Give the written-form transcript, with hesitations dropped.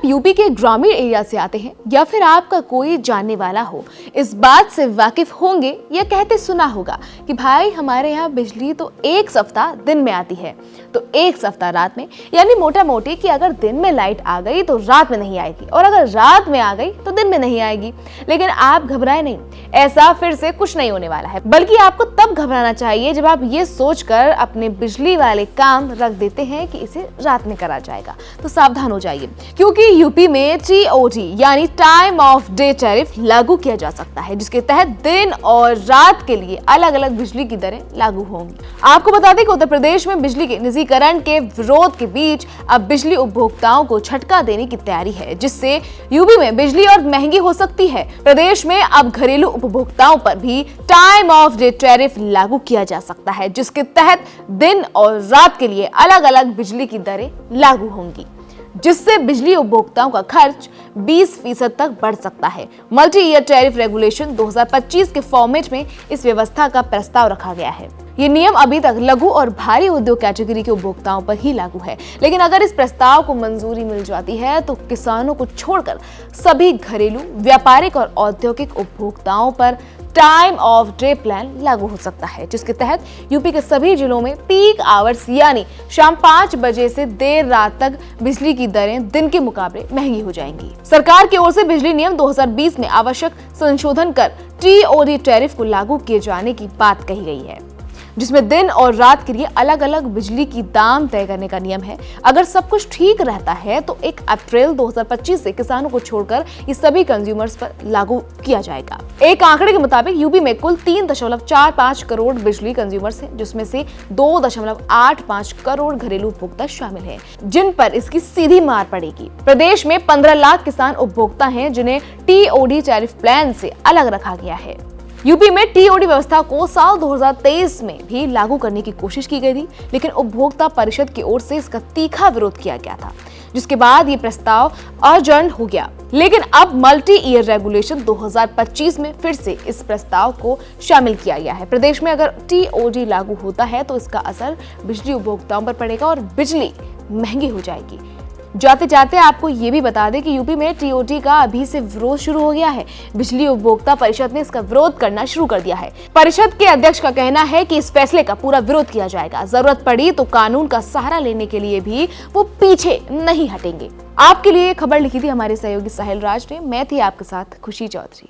UP के ग्रामीण area से आते हैं या फिर आपका कोई जानने वाला हो, इस बात से वाकिफ होंगे या कहते सुना होगा कि भाई हमारे यहाँ बिजली तो एक सप्ताह दिन में आती है तो एक सप्ताह रात में, यानी मोटा मोटी कि अगर दिन में लाइट आ गई तो रात में नहीं आएगी और अगर रात में आ गई तो दिन में नहीं आएगी। लेकिन आप घबराए नहीं, ऐसा फिर से कुछ नहीं होने वाला है, बल्कि आपको तब घबराना चाहिए जब आप ये सोचकर अपने बिजली वाले काम रख देते हैं कि इसे रात में करा जाएगा। तो सावधान हो जाइए, क्योंकि यूपी में TOT यानी टाइम ऑफ डे टैरिफ लागू किया जा सकता है, जिसके तहत दिन और रात के लिए अलग अलग बिजली की दरें लागू होंगी। आपको बता दें कि उत्तर प्रदेश में बिजली के निजीकरण के विरोध के बीच अब बिजली उपभोक्ताओं को झटका देने की तैयारी है, जिससे यूपी में बिजली और महंगी हो सकती है। प्रदेश में अब घरेलू उपभोक्ताओं पर भी टाइम ऑफ डे टैरिफ लागू किया जा सकता है, जिसके तहत दिन और रात के लिए अलग अलग बिजली की दरें लागू होंगी, जिससे बिजली उपभोक्ताओं का खर्च 20% तक बढ़ सकता है। मल्टी ईयर टैरिफ रेगुलेशन 2025 के फॉर्मेट में इस व्यवस्था का प्रस्ताव रखा गया है। ये नियम अभी तक लघु और भारी उद्योग कैटेगरी के उपभोक्ताओं पर ही लागू है, लेकिन अगर इस प्रस्ताव को मंजूरी मिल जाती है तो किसानों को छोड़कर सभी घरेलू, व्यापारिक और औद्योगिक उपभोक्ताओं पर टाइम ऑफ डे प्लान लागू हो सकता है, जिसके तहत यूपी के सभी जिलों में पीक आवर्स यानी शाम 5 बजे से देर रात तक बिजली की दरें दिन के मुकाबले महंगी हो जाएंगी। सरकार की ओर से बिजली नियम 2020 में आवश्यक संशोधन कर TOT टैरिफ को लागू किए जाने की बात कही गई है, जिसमें दिन और रात के लिए अलग अलग बिजली की दाम तय करने का नियम है। अगर सब कुछ ठीक रहता है तो 1 अप्रैल 2025 से किसानों को छोड़कर ये सभी कंज्यूमर्स पर लागू किया जाएगा। एक आंकड़े के मुताबिक यूपी में कुल 3.45 करोड़ बिजली कंज्यूमर्स हैं, जिसमें से 2.85 करोड़ घरेलू उपभोक्ता शामिल हैं, जिन पर इसकी सीधी मार पड़ेगी। प्रदेश में 15 लाख किसान उपभोक्ता हैं, जिन्हें TOT टैरिफ प्लान से अलग रखा गया है। यूपी में TOT व्यवस्था को साल 2023 में भी लागू करने की कोशिश की गई थी, लेकिन उपभोक्ता परिषद की ओर से इसका तीखा विरोध किया गया था, जिसके बाद ये प्रस्ताव अडजर्न हो गया। लेकिन अब मल्टी ईयर रेगुलेशन 2025 में फिर से इस प्रस्ताव को शामिल किया गया है। प्रदेश में अगर TOT लागू होता है तो इसका असर बिजली उपभोक्ताओं पर पड़ेगा और बिजली महंगी हो जाएगी। जाते जाते आपको ये भी बता दें कि यूपी में TOT का अभी से विरोध शुरू हो गया है। बिजली उपभोक्ता परिषद ने इसका विरोध करना शुरू कर दिया है। परिषद के अध्यक्ष का कहना है कि इस फैसले का पूरा विरोध किया जाएगा, जरूरत पड़ी तो कानून का सहारा लेने के लिए भी वो पीछे नहीं हटेंगे। आपके लिए खबर लिखी थी हमारे सहयोगी साहिल राज ने, मैं थी आपके साथ खुशी चौधरी।